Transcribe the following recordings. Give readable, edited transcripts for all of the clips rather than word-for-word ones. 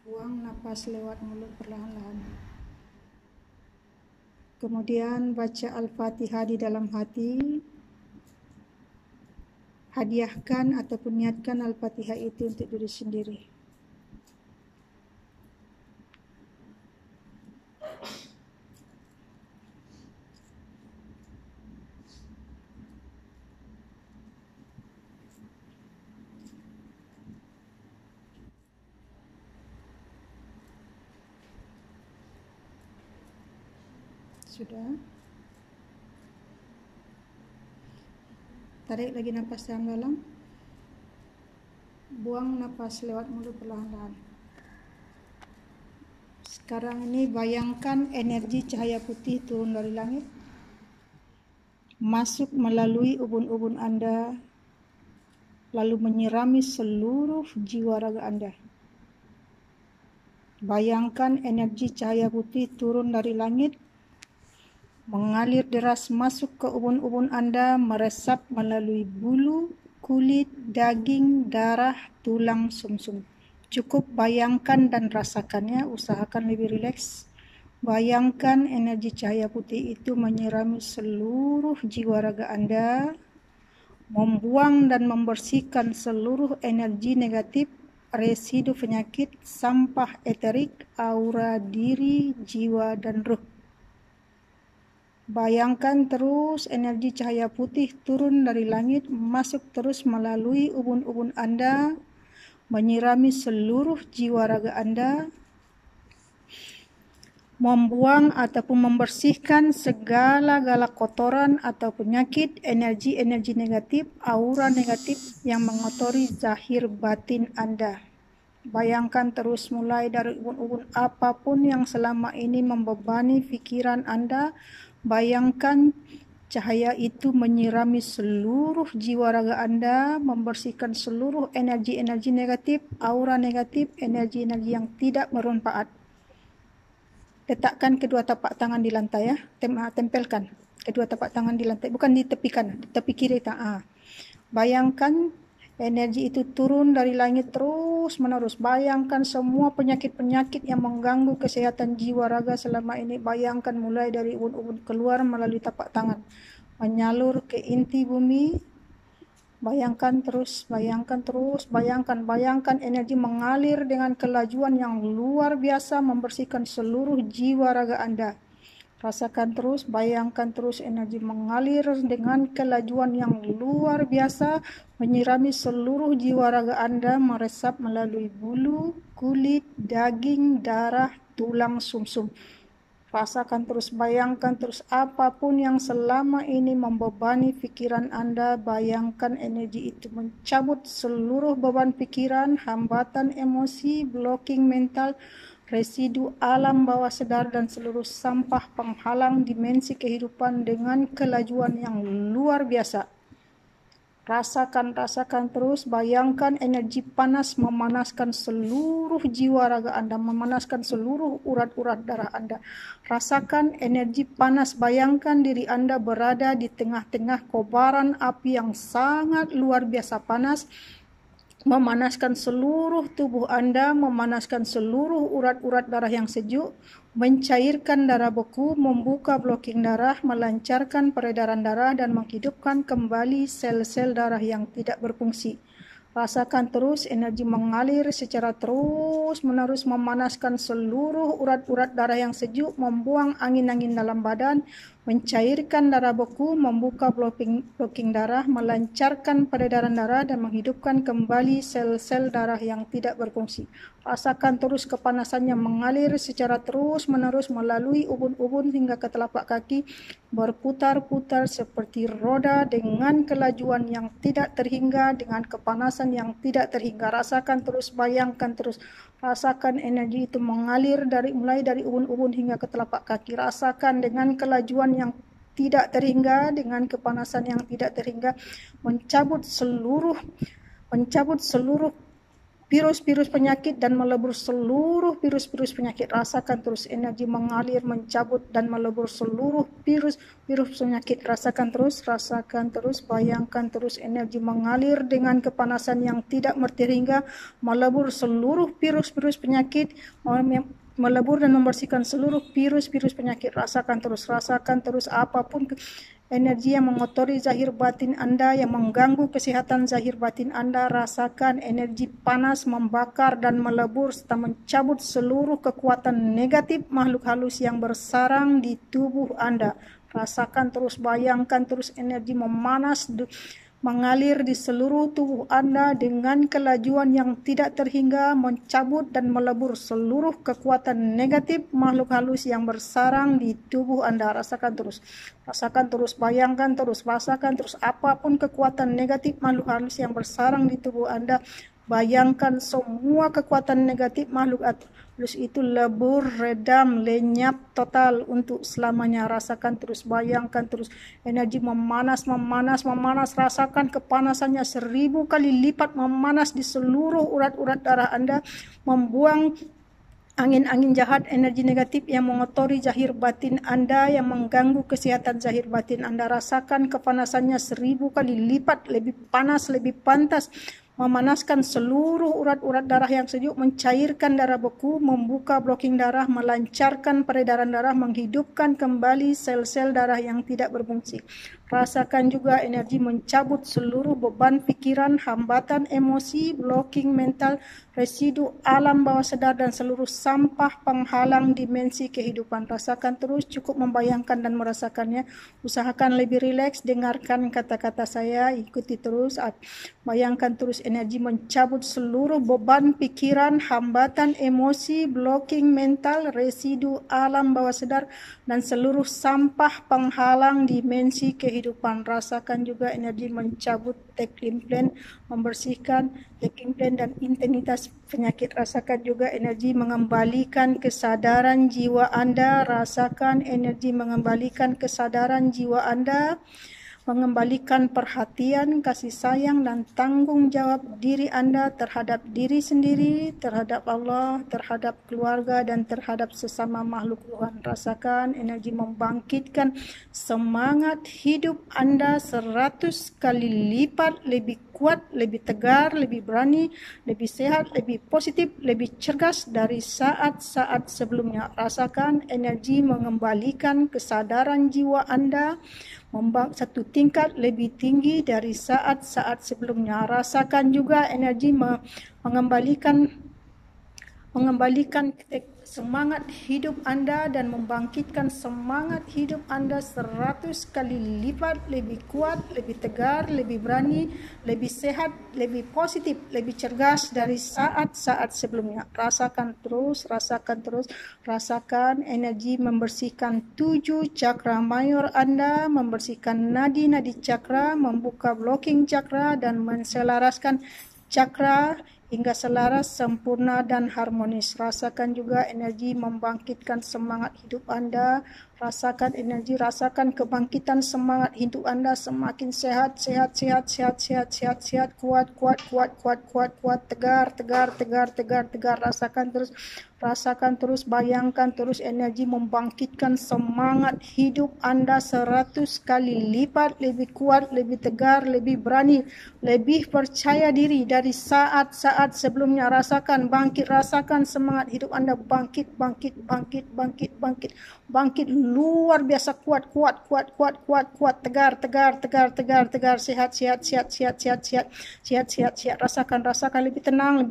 Buang napas lewat mulut perlahan-lahan. Kemudian baca Al-Fatihah di dalam hati. Hadiahkan ataupun niatkan Al-Fatihah itu untuk diri sendiri. Sudah. Tarik lagi napas dalam. Buang napas lewat mulut perlahan-lahan. Sekarang ini bayangkan energi cahaya putih turun dari langit, masuk melalui ubun-ubun Anda, lalu menyirami seluruh jiwa raga Anda. Bayangkan energi cahaya putih turun dari langit, mengalir deras masuk ke ubun-ubun Anda, meresap melalui bulu, kulit, daging, darah, tulang, sumsum. Cukup bayangkan dan rasakannya, usahakan lebih rileks. Bayangkan energi cahaya putih itu menyirami seluruh jiwa raga Anda, membuang dan membersihkan seluruh energi negatif, residu penyakit, sampah eterik, aura diri, jiwa, dan ruh. Bayangkan terus energi cahaya putih turun dari langit, masuk terus melalui ubun-ubun Anda, menyirami seluruh jiwa raga Anda, membuang ataupun membersihkan segala-gala kotoran atau penyakit, energi-energi negatif, aura negatif yang mengotori zahir batin Anda. Bayangkan terus mulai dari ubun-ubun apapun yang selama ini membebani pikiran Anda. Bayangkan cahaya itu menyirami seluruh jiwa raga Anda, membersihkan seluruh energi-energi negatif, aura negatif, energi-energi yang tidak bermanfaat. Letakkan kedua tapak tangan di lantai ya. Tempelkan kedua tapak tangan di lantai, bukan di tepi kanan, tepi kiri. Bayangkan energi itu turun dari langit terus menerus. Bayangkan semua penyakit-penyakit yang mengganggu kesehatan jiwa raga selama ini. Bayangkan mulai dari ubun-ubun keluar melalui tapak tangan, menyalur ke inti bumi. Bayangkan terus, bayangkan energi mengalir dengan kelajuan yang luar biasa, membersihkan seluruh jiwa raga Anda. Rasakan terus, bayangkan terus energi mengalir dengan kelajuan yang luar biasa, menyirami seluruh jiwa raga Anda, meresap melalui bulu, kulit, daging, darah, tulang, sumsum. Rasakan terus, bayangkan terus apapun yang selama ini membebani pikiran Anda. Bayangkan energi itu mencabut seluruh beban pikiran, hambatan emosi, blocking mental, residu alam bawah sadar, dan seluruh sampah penghalang dimensi kehidupan dengan kelajuan yang luar biasa. Rasakan terus, bayangkan energi panas memanaskan seluruh jiwa raga Anda, memanaskan seluruh urat-urat darah Anda. Rasakan energi panas, bayangkan diri Anda berada di tengah-tengah kobaran api yang sangat luar biasa panas, memanaskan seluruh tubuh Anda, memanaskan seluruh urat-urat darah yang sejuk, mencairkan darah beku, membuka blocking darah, melancarkan peredaran darah, dan menghidupkan kembali sel-sel darah yang tidak berfungsi. Rasakan terus energi mengalir secara terus-menerus, memanaskan seluruh urat-urat darah yang sejuk, membuang angin-angin dalam badan, mencairkan darah beku, membuka blocking darah, melancarkan peredaran darah, dan menghidupkan kembali sel-sel darah yang tidak berfungsi. Rasakan terus kepanasannya mengalir secara terus-menerus melalui ubun-ubun hingga ke telapak kaki, berputar-putar seperti roda dengan kelajuan yang tidak terhingga, dengan kepanasan yang tidak terhingga. Rasakan terus, bayangkan terus, rasakan energi itu mengalir mulai dari ubun-ubun hingga ke telapak kaki. Rasakan dengan kelajuan yang tidak terhingga, dengan kepanasan yang tidak terhingga, mencabut seluruh virus-virus penyakit dan melebur seluruh virus-virus penyakit. Rasakan terus energi mengalir, mencabut dan melebur seluruh virus-virus penyakit. Rasakan terus, bayangkan terus energi mengalir dengan kepanasan yang tidak terhingga, melebur seluruh virus-virus penyakit, melebur dan membersihkan seluruh virus-virus penyakit. Rasakan terus apapun energi yang mengotori zahir batin Anda, yang mengganggu kesehatan zahir batin Anda. Rasakan energi panas membakar dan melebur serta mencabut seluruh kekuatan negatif makhluk halus yang bersarang di tubuh Anda. Rasakan terus, bayangkan terus energi memanas mengalir di seluruh tubuh Anda dengan kelajuan yang tidak terhingga, mencabut dan melebur seluruh kekuatan negatif makhluk halus yang bersarang di tubuh Anda. Rasakan terus, bayangkan terus, rasakan terus apapun kekuatan negatif makhluk halus yang bersarang di tubuh Anda. Bayangkan semua kekuatan negatif makhluk halus itu lebur, redam, lenyap total untuk selamanya. Rasakan terus, bayangkan terus energi memanas, rasakan kepanasannya 1000 kali lipat memanas di seluruh urat-urat darah Anda, membuang angin-angin jahat, energi negatif yang mengotori zahir batin Anda, yang mengganggu kesehatan zahir batin Anda. Rasakan kepanasannya 1000 kali lipat, lebih panas, lebih pantas, memanaskan seluruh urat-urat darah yang sejuk, mencairkan darah beku, membuka blocking darah, melancarkan peredaran darah, menghidupkan kembali sel-sel darah yang tidak berfungsi. Rasakan juga energi mencabut seluruh beban pikiran, hambatan emosi, blocking mental, residu alam bawah sadar dan seluruh sampah penghalang dimensi kehidupan. Rasakan terus, cukup membayangkan dan merasakannya. Usahakan lebih rileks, dengarkan kata-kata saya, ikuti terus. Bayangkan terus energi mencabut seluruh beban pikiran, hambatan emosi, blocking mental, residu alam bawah sadar dan seluruh sampah penghalang dimensi kehidupan. Rasakan juga energi mencabut tag implant, membersihkan tag implant dan intensitas penyakit. Rasakan juga energi mengembalikan kesadaran jiwa Anda. Rasakan energi mengembalikan kesadaran jiwa Anda, mengembalikan perhatian, kasih sayang dan tanggung jawab diri Anda terhadap diri sendiri, terhadap Allah, terhadap keluarga dan terhadap sesama makhluk Tuhan. Rasakan energi membangkitkan semangat hidup Anda 100 kali lipat lebih kuat, lebih tegar, lebih berani, lebih sehat, lebih positif, lebih cergas dari saat-saat sebelumnya. Rasakan energi mengembalikan kesadaran jiwa Anda satu tingkat lebih tinggi dari saat-saat sebelumnya. Rasakan juga energi mengembalikan semangat hidup Anda dan membangkitkan semangat hidup Anda 100 kali lipat lebih kuat, lebih tegar, lebih berani, lebih sehat, lebih positif, lebih cergas dari saat-saat sebelumnya. Rasakan terus, rasakan energi membersihkan 7 cakra mayor Anda, membersihkan nadi-nadi cakra, membuka blocking cakra dan menselaraskan cakra hingga selaras, sempurna dan harmonis. Rasakan juga energi membangkitkan semangat hidup Anda. Rasakan energi, rasakan kebangkitan semangat hidup Anda semakin sehat, kuat, tegar. Rasakan terus, bayangkan terus energi membangkitkan semangat hidup Anda 100 kali lipat lebih kuat, lebih tegar, lebih berani, lebih percaya diri dari saat-saat sebelumnya. Rasakan bangkit, rasakan semangat hidup Anda bangkit luar biasa kuat, tegar, sehat. Rasakan lebih tenang,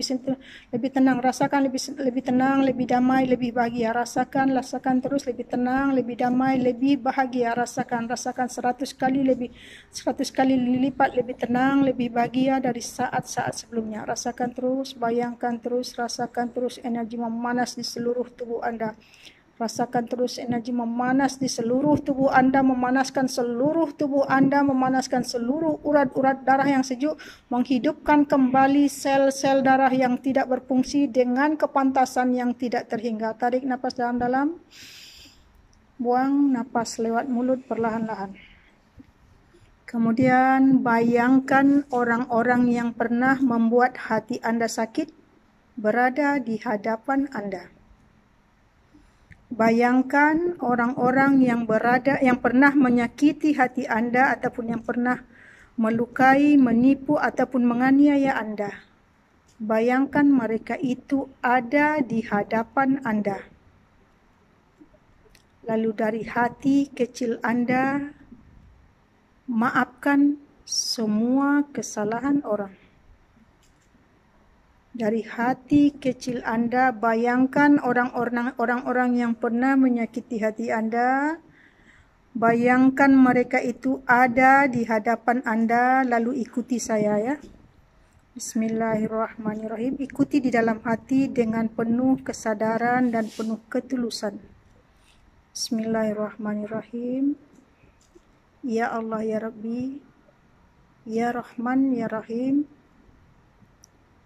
rasakan lebih tenang, lebih damai, lebih bahagia. Rasakan terus lebih tenang, lebih damai, lebih bahagia. Rasakan 100 kali lipat lebih tenang, lebih bahagia dari saat-saat sebelumnya. Rasakan terus, bayangkan terus, rasakan terus energi memanas di seluruh tubuh Anda. Rasakan terus energi memanas di seluruh tubuh Anda, memanaskan seluruh tubuh Anda, memanaskan seluruh urat-urat darah yang sejuk, menghidupkan kembali sel-sel darah yang tidak berfungsi dengan kepantasan yang tidak terhingga. Tarik napas dalam-dalam, buang napas lewat mulut perlahan-lahan. Kemudian bayangkan orang-orang yang pernah membuat hati Anda sakit, berada di hadapan Anda. Bayangkan orang-orang yang pernah menyakiti hati Anda ataupun yang pernah melukai, menipu ataupun menganiaya Anda. Bayangkan mereka itu ada di hadapan Anda. Lalu dari hati kecil Anda, maafkan semua kesalahan orang. Dari hati kecil Anda, bayangkan orang-orang yang pernah menyakiti hati Anda. Bayangkan mereka itu ada di hadapan Anda, lalu ikuti saya ya. Bismillahirrahmanirrahim. Ikuti di dalam hati dengan penuh kesadaran dan penuh ketulusan. Bismillahirrahmanirrahim. Ya Allah ya Rabbi, ya Rahman ya Rahim.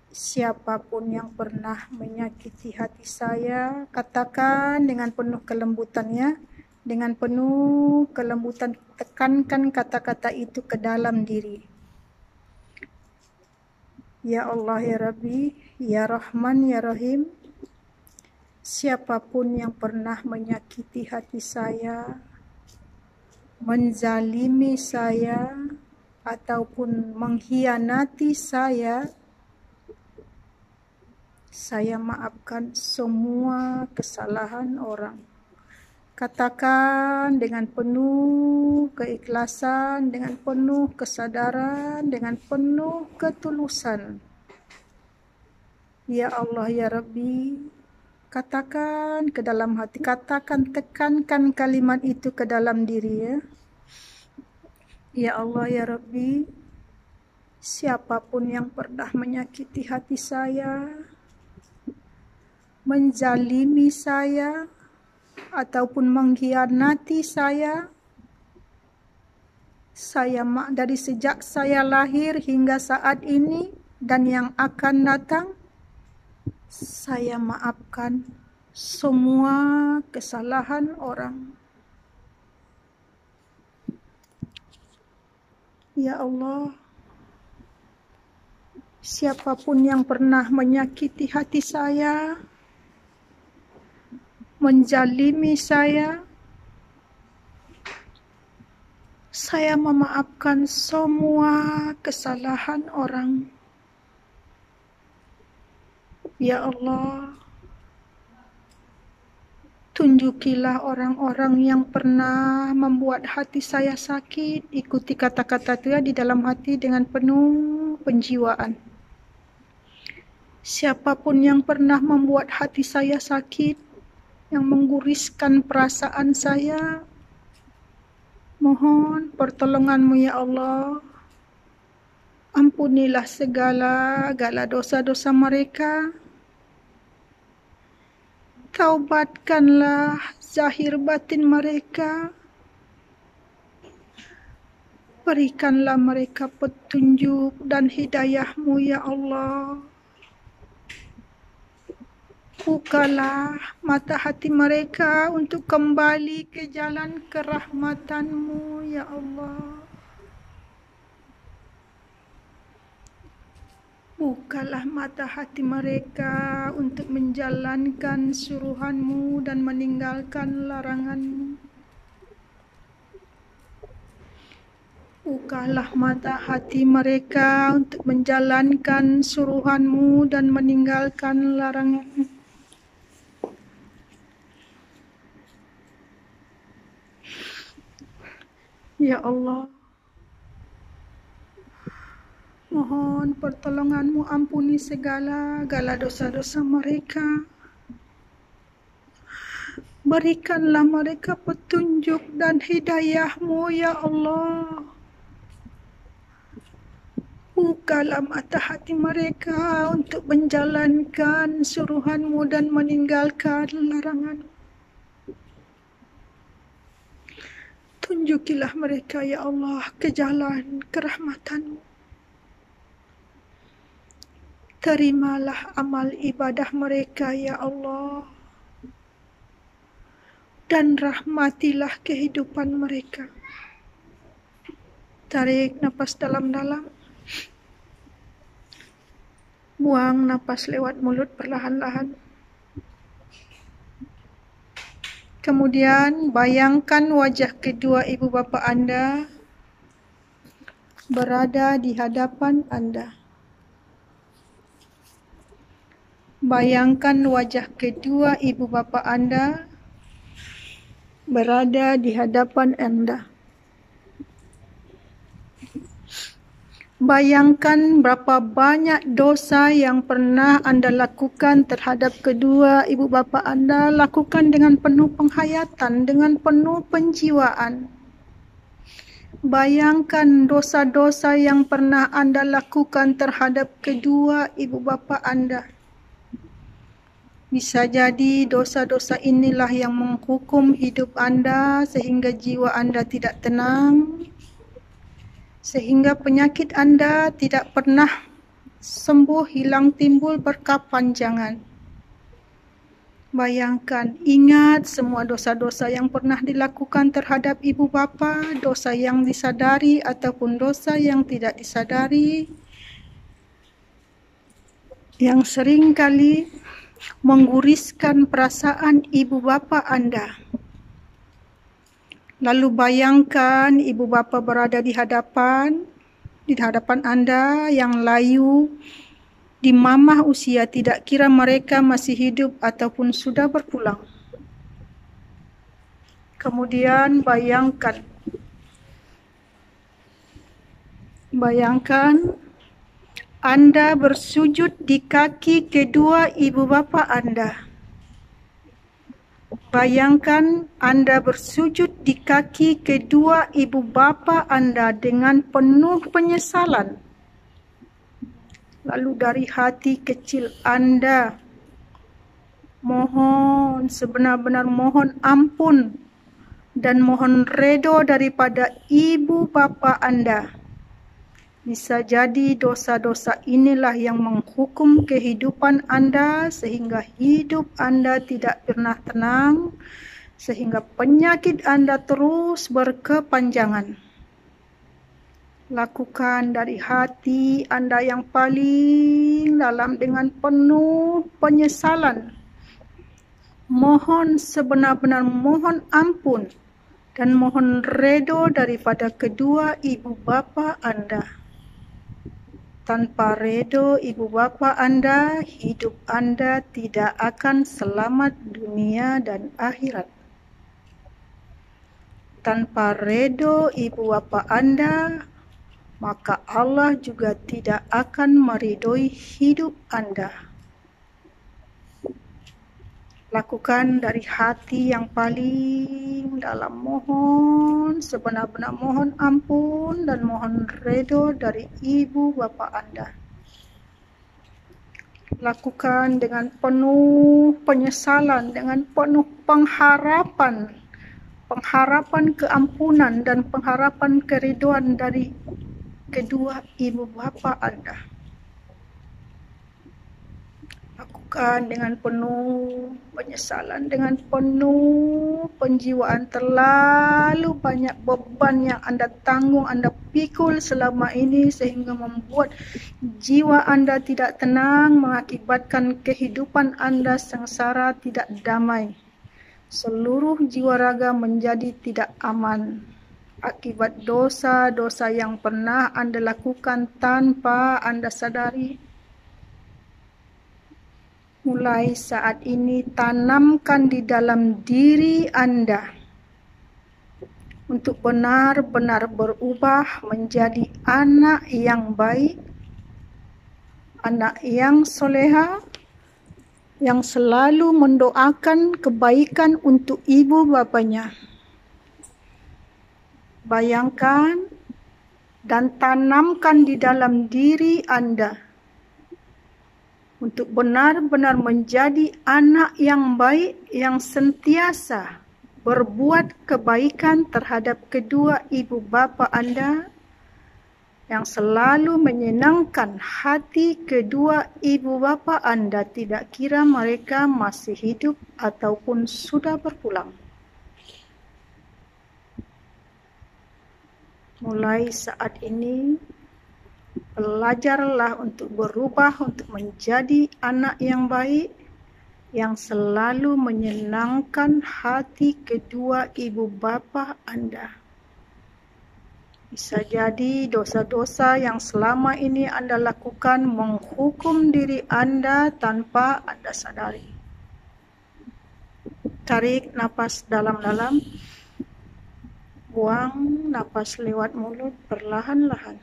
Siapapun yang pernah menyakiti hati saya, katakan dengan penuh kelembutannya, dengan penuh kelembutan, tekankan kata-kata itu ke dalam diri. Ya Allah ya Rabbi, ya Rahman ya Rahim. Siapapun yang pernah menyakiti hati saya, menzalimi saya, ataupun mengkhianati saya maafkan semua kesalahan orang. Katakan dengan penuh keikhlasan, dengan penuh kesadaran, dengan penuh ketulusan. Ya Allah ya Rabbi, katakan ke dalam hati, tekankan kalimat itu ke dalam diri ya. Ya Allah ya Rabbi, siapapun yang pernah menyakiti hati saya, menzalimi saya, ataupun mengkhianati saya dari sejak saya lahir hingga saat ini dan yang akan datang, saya maafkan semua kesalahan orang. Ya Allah, siapapun yang pernah menyakiti hati saya, menzalimi saya memaafkan semua kesalahan orang. Ya Allah, tunjukilah orang-orang yang pernah membuat hati saya sakit. Ikuti kata-kata itu ya di dalam hati dengan penuh penjiwaan. Siapapun yang pernah membuat hati saya sakit, yang mengguriskan perasaan saya, mohon pertolongan-Mu ya Allah. Ampunilah segala dosa-dosa mereka. Taubatkanlah zahir batin mereka. Berikanlah mereka petunjuk dan hidayah-Mu ya Allah. Bukalah mata hati mereka untuk kembali ke jalan kerahmatan-Mu ya Allah. Bukalah mata hati mereka untuk menjalankan suruhan-Mu dan meninggalkan larangan-Mu. Bukalah mata hati mereka untuk menjalankan suruhan-Mu dan meninggalkan larangan-Mu. Ya Allah, mohon pertolongan-Mu, ampuni segala dosa-dosa mereka. Berikanlah mereka petunjuk dan hidayah-Mu ya Allah. Bukalah mata hati mereka untuk menjalankan suruhan-Mu dan meninggalkan larangan-Mu. Tunjukilah mereka ya Allah ke jalan kerahmatan-Mu. Terimalah amal ibadah mereka ya Allah. Dan rahmatilah kehidupan mereka. Tarik nafas dalam-dalam. Buang napas lewat mulut perlahan-lahan. Kemudian bayangkan wajah kedua ibu bapa Anda berada di hadapan Anda. Bayangkan wajah kedua ibu bapa Anda berada di hadapan Anda. Bayangkan berapa banyak dosa yang pernah Anda lakukan terhadap kedua ibu bapa Anda. Lakukan dengan penuh penghayatan, dengan penuh penjiwaan. Bayangkan dosa-dosa yang pernah Anda lakukan terhadap kedua ibu bapa Anda. Bisa jadi dosa-dosa inilah yang menghukum hidup Anda sehingga jiwa Anda tidak tenang, sehingga penyakit Anda tidak pernah sembuh, hilang, timbul, berkepanjangan. Bayangkan, ingat semua dosa-dosa yang pernah dilakukan terhadap ibu bapa, dosa yang disadari ataupun dosa yang tidak disadari, yang sering kali mengguriskan perasaan ibu bapa Anda. Lalu bayangkan ibu bapa berada di hadapan Anda yang layu, di mamah usia, tidak kira mereka masih hidup ataupun sudah berpulang. Kemudian bayangkan Anda bersujud di kaki kedua ibu bapa Anda. Bayangkan Anda bersujud di kaki kedua ibu bapa Anda dengan penuh penyesalan. Lalu dari hati kecil Anda mohon, sebenar-benar mohon ampun dan mohon redo daripada ibu bapa Anda. Bisa jadi dosa-dosa inilah yang menghukum kehidupan Anda sehingga hidup Anda tidak pernah tenang, sehingga penyakit Anda terus berkepanjangan. Lakukan dari hati Anda yang paling dalam dengan penuh penyesalan. Mohon sebenar-benar mohon ampun dan mohon redo daripada kedua ibu bapa Anda. Tanpa redo ibu bapa Anda, hidup Anda tidak akan selamat dunia dan akhirat. Tanpa redo ibu bapa Anda, maka Allah juga tidak akan meridhoi hidup Anda. Lakukan dari hati yang paling dalam, mohon sebenar-benar mohon ampun dan mohon redo dari ibu bapa Anda. Lakukan dengan penuh penyesalan, dengan penuh pengharapan keampunan dan pengharapan keridhaan dari kedua ibu bapa Anda. Lakukan dengan penuh penyesalan, dengan penuh penjiwaan. Terlalu banyak beban yang Anda tanggung, Anda pikul selama ini sehingga membuat jiwa Anda tidak tenang, mengakibatkan kehidupan Anda sengsara, tidak damai. Seluruh jiwa raga menjadi tidak aman akibat dosa-dosa yang pernah Anda lakukan tanpa Anda sadari. Mulai saat ini tanamkan di dalam diri Anda untuk benar-benar berubah menjadi anak yang baik, anak yang soleha, yang selalu mendoakan kebaikan untuk ibu bapanya. Bayangkan dan tanamkan di dalam diri Anda untuk benar-benar menjadi anak yang baik, yang sentiasa berbuat kebaikan terhadap kedua ibu bapa Anda, yang selalu menyenangkan hati kedua ibu bapa Anda, tidak kira mereka masih hidup ataupun sudah berpulang. Mulai saat ini, Belajarlah untuk berubah, untuk menjadi anak yang baik, yang selalu menyenangkan hati kedua ibu bapa Anda. Bisa jadi dosa-dosa yang selama ini Anda lakukan menghukum diri Anda tanpa Anda sadari. Tarik napas dalam-dalam, buang napas lewat mulut perlahan-lahan.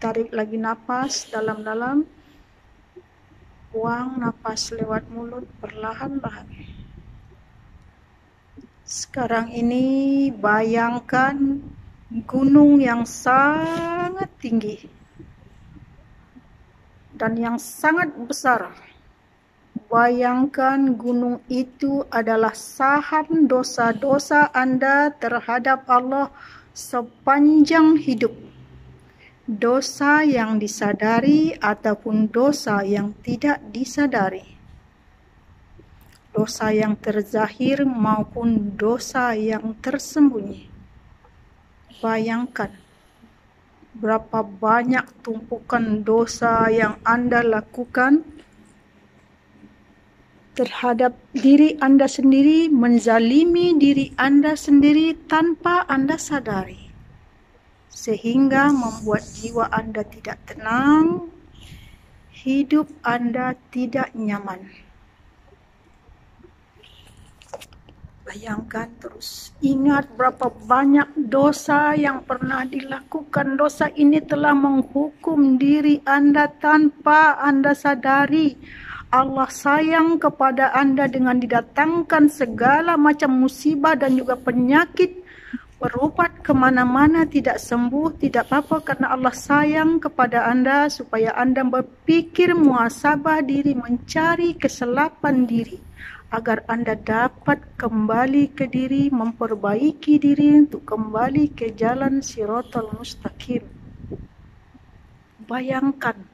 Tarik lagi napas dalam-dalam, buang napas lewat mulut perlahan-lahan. Sekarang ini bayangkan gunung yang sangat tinggi dan yang sangat besar. Bayangkan gunung itu adalah saham dosa-dosa Anda terhadap Allah sepanjang hidup. Dosa yang disadari ataupun dosa yang tidak disadari. Dosa yang terzahir maupun dosa yang tersembunyi. Bayangkan berapa banyak tumpukan dosa yang Anda lakukan terhadap diri Anda sendiri, menzalimi diri Anda sendiri tanpa Anda sadari. Sehingga membuat jiwa Anda tidak tenang, hidup Anda tidak nyaman. Bayangkan terus, ingat berapa banyak dosa yang pernah dilakukan. Dosa ini telah menghukum diri Anda tanpa Anda sadari. Allah sayang kepada Anda dengan didatangkan segala macam musibah dan juga penyakit. Berobat kemana-mana tidak sembuh, tidak apa-apa karena Allah sayang kepada Anda supaya Anda berpikir muhasabah diri, mencari kesilapan diri agar Anda dapat kembali ke diri, memperbaiki diri untuk kembali ke jalan Shiratal Mustaqim. Bayangkan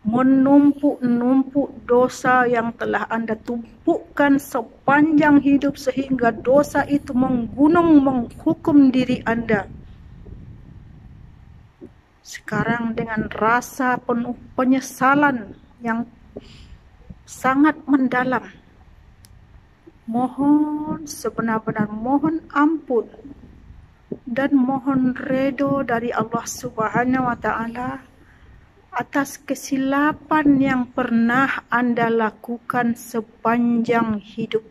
menumpuk-numpuk dosa yang telah Anda tumpukkan sepanjang hidup sehingga dosa itu menggunung menghukum diri Anda. Sekarang dengan rasa penuh penyesalan yang sangat mendalam, mohon sebenar-benar mohon ampun dan mohon redho dari Allah Subhanahu wa Ta'ala atas kesilapan yang pernah Anda lakukan sepanjang hidup,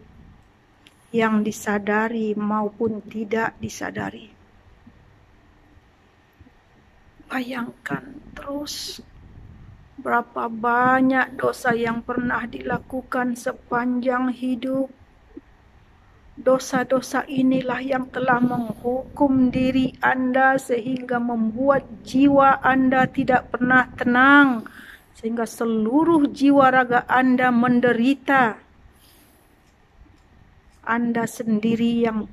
yang disadari maupun tidak disadari. Bayangkan terus berapa banyak dosa yang pernah dilakukan sepanjang hidup. Dosa-dosa inilah yang telah menghukum diri Anda sehingga membuat jiwa Anda tidak pernah tenang, sehingga seluruh jiwa raga Anda menderita. Anda sendiri yang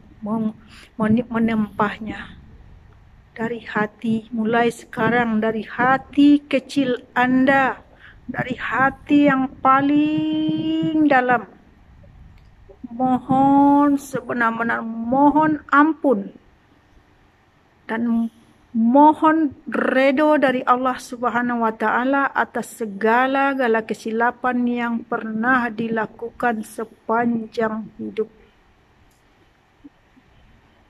menempahnya. Dari hati, mulai sekarang dari hati kecil Anda, dari hati yang paling dalam, mohon sebenar-benar mohon ampun dan mohon redho dari Allah Subhanahu wa Ta'ala atas segala-gala kesilapan yang pernah dilakukan sepanjang hidup.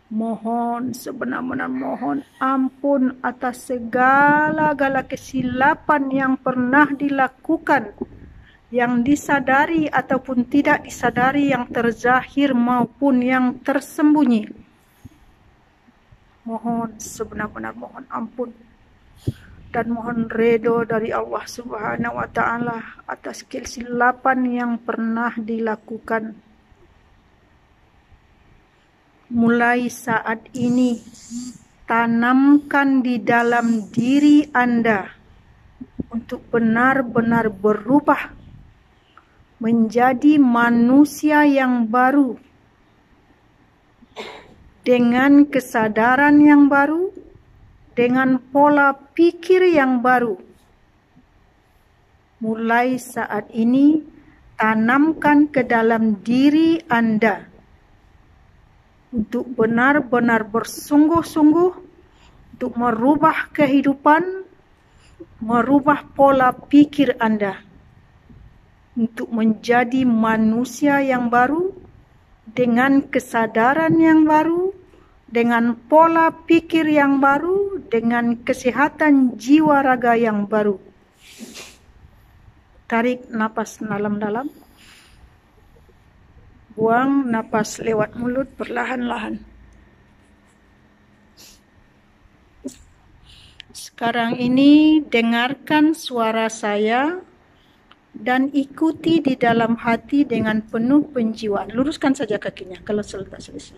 Mohon sebenar-benar mohon ampun atas segala-gala kesilapan yang pernah dilakukan, yang disadari ataupun tidak disadari, yang terzahir maupun yang tersembunyi. Mohon sebenar-benar mohon ampun dan mohon redho dari Allah Subhanahu wa Ta'ala atas kesilapan yang pernah dilakukan. Mulai saat ini, tanamkan di dalam diri Anda untuk benar-benar berubah menjadi manusia yang baru, dengan kesadaran yang baru, dengan pola pikir yang baru. Mulai saat ini, tanamkan ke dalam diri Anda untuk benar-benar bersungguh-sungguh untuk merubah kehidupan, merubah pola pikir Anda, untuk menjadi manusia yang baru, dengan kesadaran yang baru, dengan pola pikir yang baru, dengan kesehatan jiwa raga yang baru. Tarik napas dalam-dalam. Buang napas lewat mulut perlahan-lahan. Sekarang ini dengarkan suara saya dan ikuti di dalam hati dengan penuh penjiwaan. Luruskan saja kakinya kalau selesai.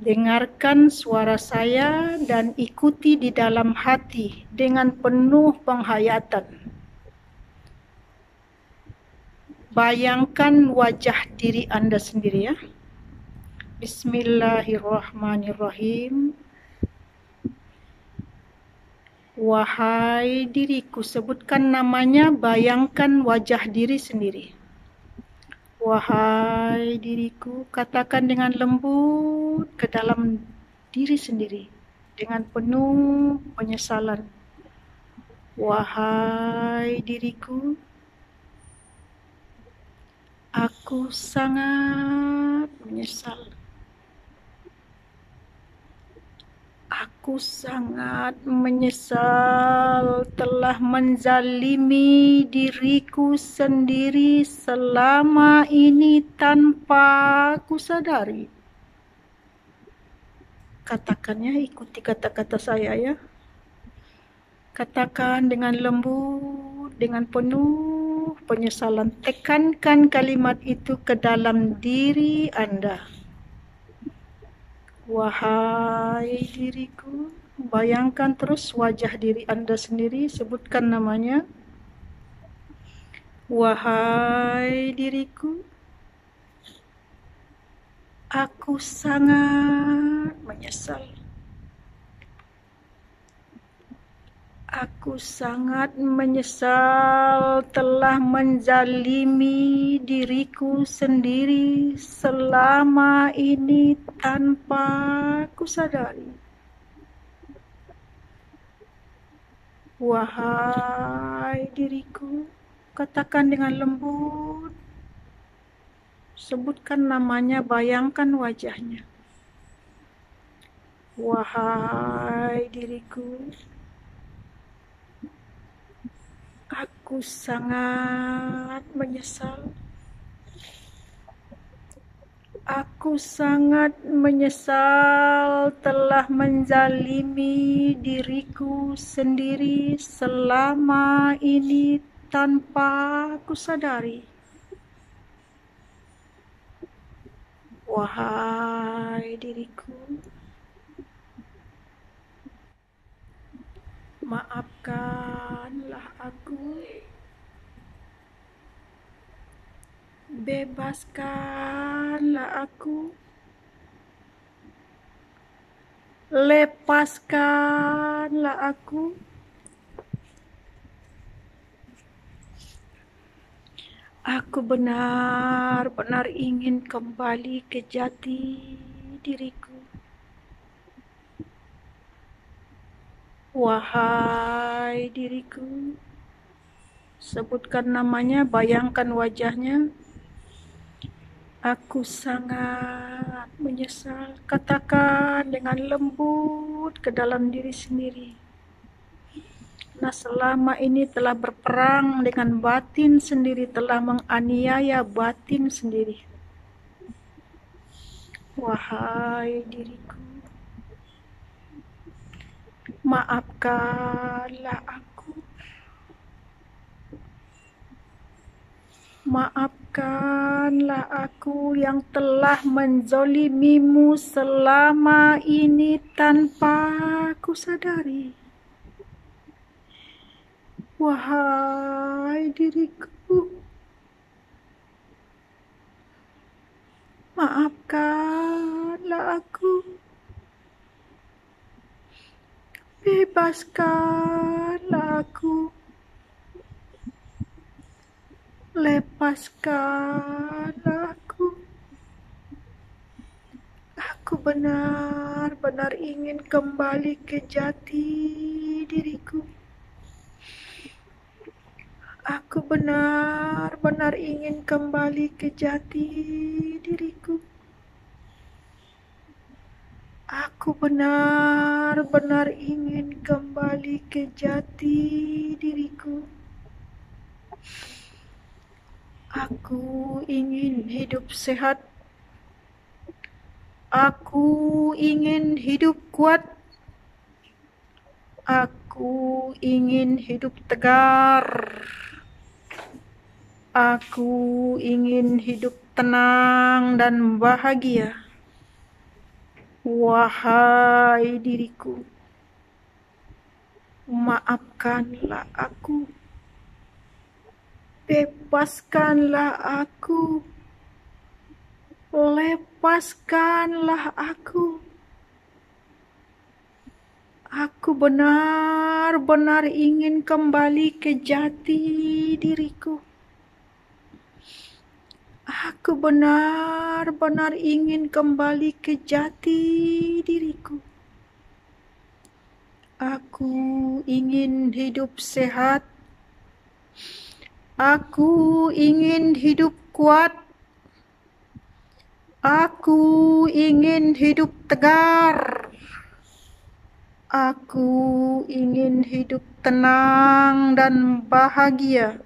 Dengarkan suara saya dan ikuti di dalam hati dengan penuh penghayatan. Bayangkan wajah diri Anda sendiri ya. Bismillahirrahmanirrahim. Wahai diriku, sebutkan namanya, bayangkan wajah diri sendiri. Wahai diriku, katakan dengan lembut ke dalam diri sendiri, dengan penuh penyesalan. Wahai diriku, aku sangat menyesal. Aku sangat menyesal telah menzalimi diriku sendiri selama ini tanpa aku sadari. Katakannya, ikuti kata-kata saya ya. Katakan dengan lembut, dengan penuh penyesalan. Tekankan kalimat itu ke dalam diri Anda. Wahai diriku, bayangkan terus wajah diri Anda sendiri, sebutkan namanya. Wahai diriku, aku sangat menyesal. Aku sangat menyesal telah menzalimi diriku sendiri selama ini tanpa aku sadari. Wahai diriku, katakan dengan lembut, sebutkan namanya, bayangkan wajahnya. Wahai diriku, aku sangat menyesal. Aku sangat menyesal telah menzalimi diriku sendiri selama ini tanpa aku sadari. Wahai diriku, maafkanlah aku. Bebaskanlah aku. Lepaskanlah aku. Aku benar-benar ingin kembali ke jati diriku. Wahai diriku, sebutkan namanya, bayangkan wajahnya. Aku sangat menyesal. Katakan dengan lembut ke dalam diri sendiri. Nah, selama ini telah berperang dengan batin sendiri, telah menganiaya batin sendiri. Wahai diriku, maafkanlah aku. Maafkanlah aku yang telah menzolimimu selama ini tanpa aku sadari. Wahai diriku, maafkanlah aku. Bebaskanlah aku. Lepaskanlah aku. Aku benar-benar ingin kembali ke jati diriku. Aku benar-benar ingin kembali ke jati diriku. Aku benar-benar ingin kembali ke jati diriku. Aku ingin hidup sehat. Aku ingin hidup kuat. Aku ingin hidup tegar. Aku ingin hidup tenang dan bahagia. Wahai diriku, maafkanlah aku. Bebaskanlah aku. Lepaskanlah aku. Aku benar-benar ingin kembali ke jati diriku. Aku benar-benar ingin kembali ke jati diriku. Aku ingin hidup sehat. Aku ingin hidup kuat. Aku ingin hidup tegar. Aku ingin hidup tenang dan bahagia.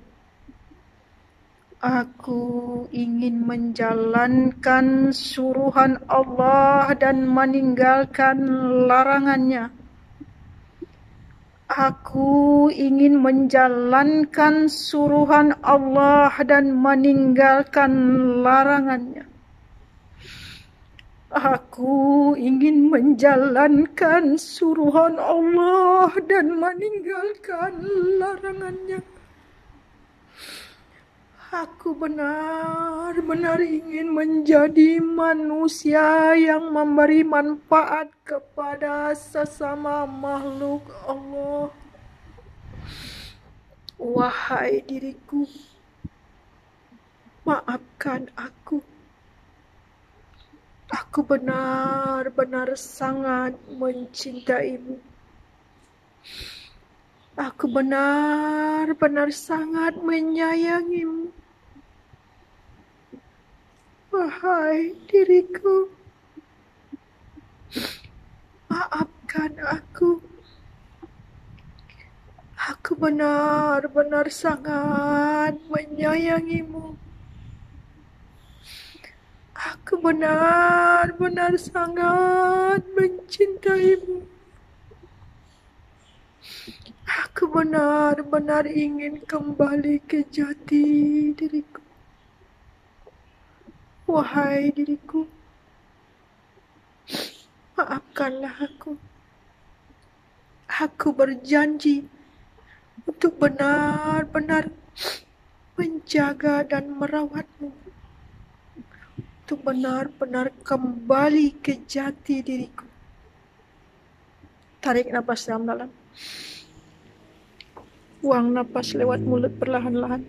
Aku ingin menjalankan suruhan Allah dan meninggalkan larangannya. Aku ingin menjalankan suruhan Allah dan meninggalkan larangannya. Aku ingin menjalankan suruhan Allah dan meninggalkan larangannya. Aku benar-benar ingin menjadi manusia yang memberi manfaat kepada sesama makhluk Allah. Wahai diriku, maafkan aku. Aku benar-benar sangat mencintaimu. Aku benar-benar sangat menyayangimu. Wahai diriku, maafkan aku. Aku benar-benar sangat menyayangimu. Aku benar-benar sangat mencintaimu. Aku benar-benar ingin kembali ke jati diriku. Wahai diriku, maafkanlah aku. Aku berjanji untuk benar-benar menjaga dan merawatmu. Untuk benar-benar kembali ke jati diriku. Tarik napas dalam-dalam. Buang napas lewat mulut perlahan-lahan.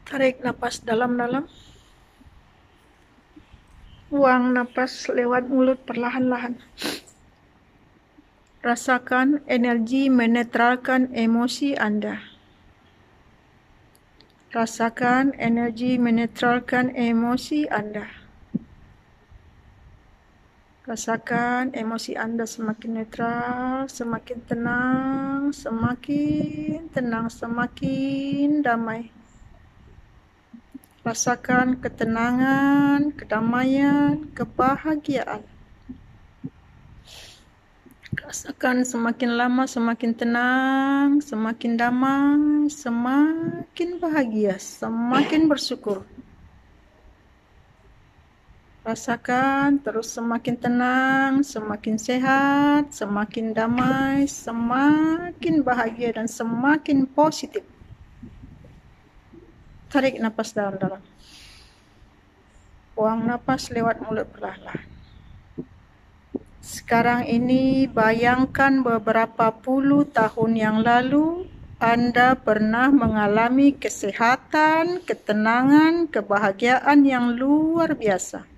Tarik napas dalam-dalam. Buang napas lewat mulut perlahan-lahan. Rasakan energi menetralkan emosi Anda. Rasakan energi menetralkan emosi Anda. Rasakan emosi Anda semakin netral, semakin tenang, semakin damai. Rasakan ketenangan, kedamaian, kebahagiaan. Rasakan semakin lama semakin tenang, semakin damai, semakin bahagia, semakin bersyukur. Rasakan terus semakin tenang, semakin sehat, semakin damai, semakin bahagia dan semakin positif. Tarik napas dalam-dalam. Buang napas lewat mulut perlahan-lahan. Sekarang ini bayangkan beberapa puluh tahun yang lalu Anda pernah mengalami kesehatan, ketenangan, kebahagiaan yang luar biasa.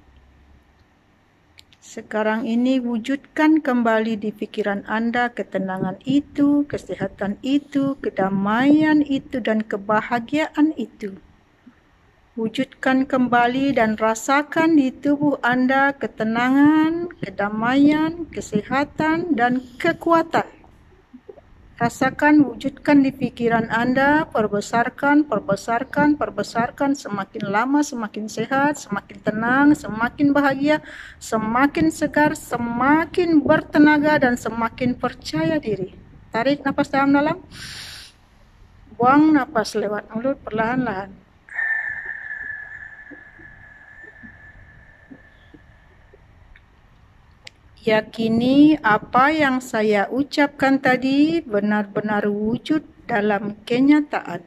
Sekarang ini wujudkan kembali di pikiran Anda ketenangan itu, kesehatan itu, kedamaian itu, dan kebahagiaan itu. Wujudkan kembali dan rasakan di tubuh Anda ketenangan, kedamaian, kesehatan, dan kekuatan. Rasakan, wujudkan di pikiran Anda, perbesarkan, semakin lama semakin sehat, semakin tenang, semakin bahagia, semakin segar, semakin bertenaga, dan semakin percaya diri. Tarik napas dalam-dalam, buang napas lewat mulut perlahan-lahan. Yakini apa yang saya ucapkan tadi benar-benar wujud dalam kenyataan.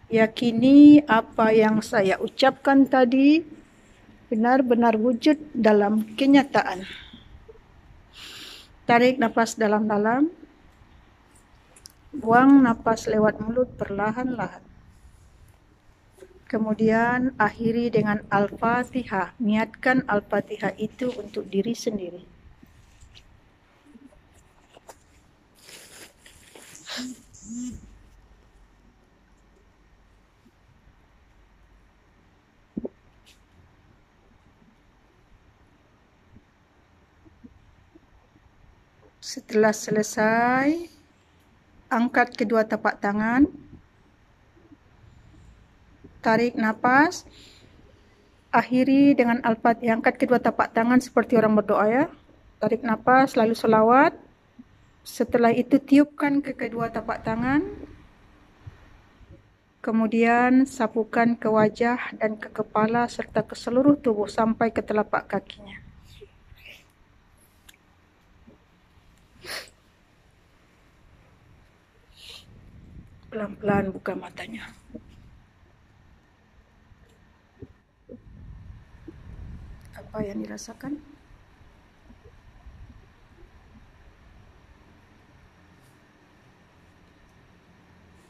Yakini apa yang saya ucapkan tadi benar-benar wujud dalam kenyataan. Tarik nafas dalam-dalam. Buang nafas lewat mulut perlahan-lahan. Kemudian akhiri dengan Al-Fatihah. Niatkan Al-Fatihah itu untuk diri sendiri. Setelah selesai, angkat kedua tapak tangan. Tarik nafas. Akhiri dengan Al-Fatihah. Angkat kedua tapak tangan seperti orang berdoa ya. Tarik nafas, lalu selawat. Setelah itu tiupkan ke kedua tapak tangan. Kemudian sapukan ke wajah dan ke kepala serta ke seluruh tubuh sampai ke telapak kakinya. Pelan-pelan buka matanya. Apa yang dirasakan?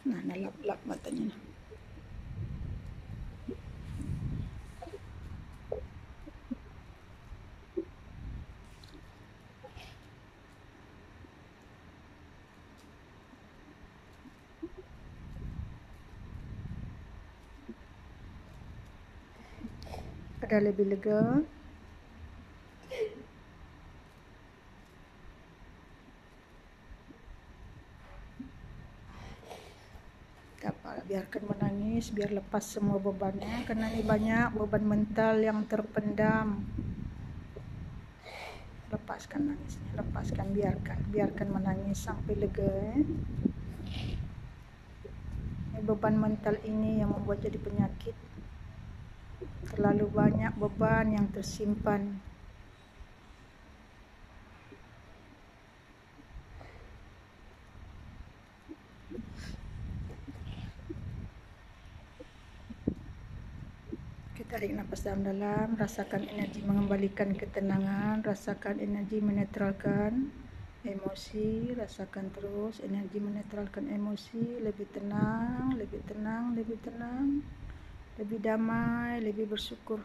Nah, lap-lap matanya. Ada lebih lega. Biarkan menangis, biar lepas semua bebannya, karena ini banyak beban mental yang terpendam. Lepaskan nangisnya, lepaskan, biarkan menangis sampai lega. Ini beban mental ini yang membuat jadi penyakit. Terlalu banyak beban yang tersimpan. Tarik nafas dalam-dalam, rasakan energi mengembalikan ketenangan, rasakan energi menetralkan emosi, rasakan terus energi menetralkan emosi, lebih tenang, lebih tenang, lebih tenang, lebih damai, lebih bersyukur.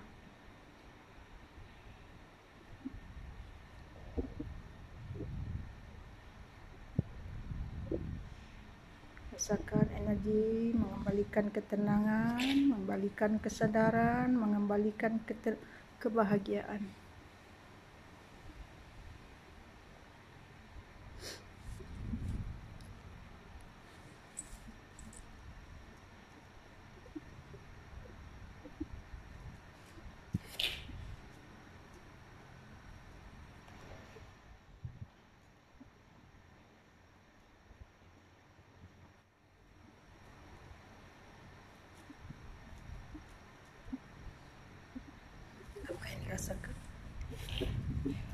Rasakan energi mengembalikan ketenangan, mengembalikan kesadaran, mengembalikan kebahagiaan. Rasakan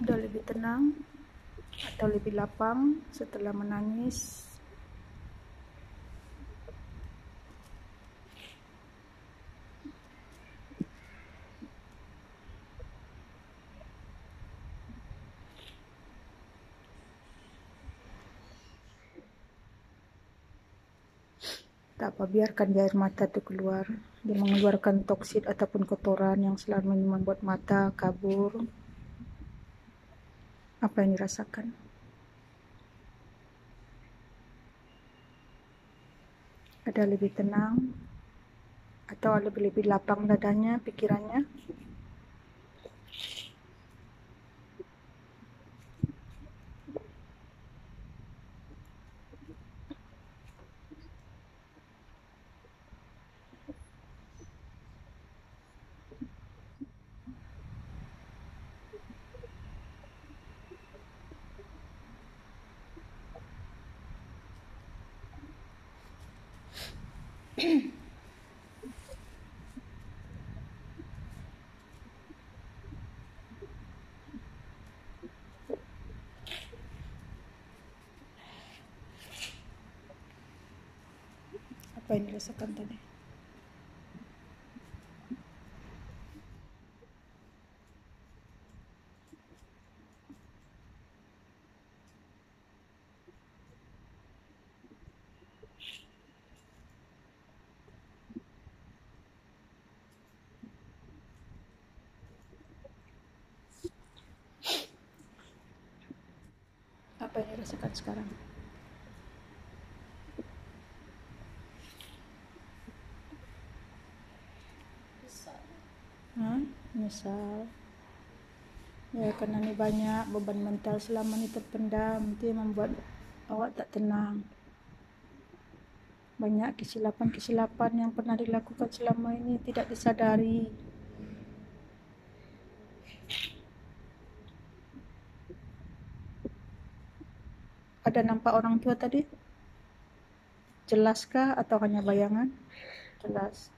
ada lebih tenang atau lebih lapang setelah menangis. Tak apa, biarkan di air mata itu keluar. Dia mengeluarkan toksit ataupun kotoran yang selama ini membuat mata kabur. Apa yang dirasakan? Ada lebih tenang? Atau lebih lapang dadanya, pikirannya? Apa yang dirasakan tadi? Apa yang dirasakan sekarang? Misal ya, karena ini banyak beban mental selama ini terpendam, itu yang membuat awak tak tenang. Banyak kesilapan-kesilapan yang pernah dilakukan selama ini tidak disadari. Ada nampak orang tua tadi? Jelaskah atau hanya bayangan? Jelas.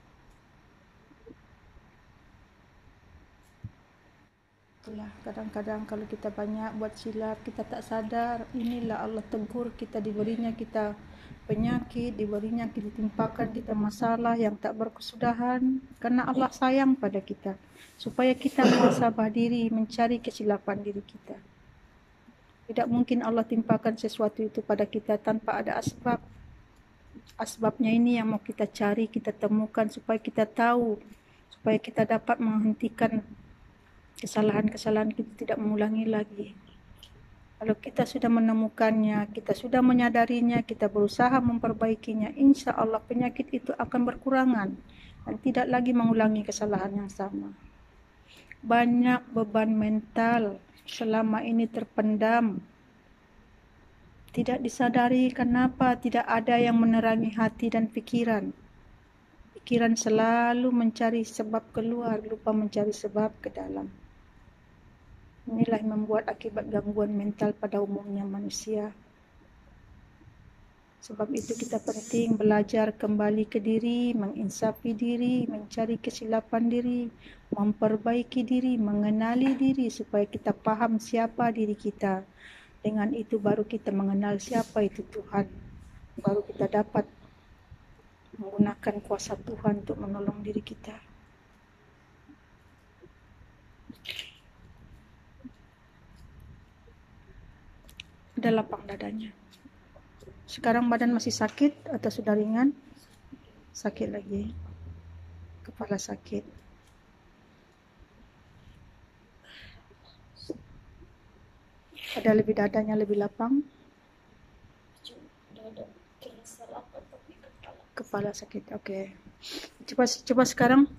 Itulah, kadang-kadang kalau kita banyak buat silap, kita tak sadar, inilah Allah tegur kita, diberinya kita penyakit, diberinya kita timpakan kita masalah yang tak berkesudahan, karena Allah sayang pada kita, supaya kita muhasabah diri, mencari kesilapan diri kita. Tidak mungkin Allah timpakan sesuatu itu pada kita tanpa ada asbab. Asbabnya ini yang mau kita cari, kita temukan supaya kita tahu, supaya kita dapat menghentikan kesalahan-kesalahan kita tidak mengulangi lagi. Kalau kita sudah menemukannya, kita sudah menyadarinya, kita berusaha memperbaikinya, insya Allah penyakit itu akan berkurangan dan tidak lagi mengulangi kesalahan yang sama. Banyak beban mental selama ini terpendam, tidak disadari. Kenapa? Tidak ada yang menerangi hati dan pikiran. Pikiran selalu mencari sebab keluar, lupa mencari sebab ke dalam. Inilah yang membuat akibat gangguan mental pada umumnya manusia. Sebab itu kita penting belajar kembali ke diri, menginsafi diri, mencari kesilapan diri, memperbaiki diri, mengenali diri supaya kita paham siapa diri kita. Dengan itu baru kita mengenal siapa itu Tuhan. Baru kita dapat menggunakan kuasa Tuhan untuk menolong diri kita. Ada lapang dadanya. Sekarang badan masih sakit atau sudah ringan? Sakit lagi. Kepala sakit. Ada lebih dadanya lebih lapang? Dada terasa lapar tapi kepala sakit. Oke. Coba sekarang.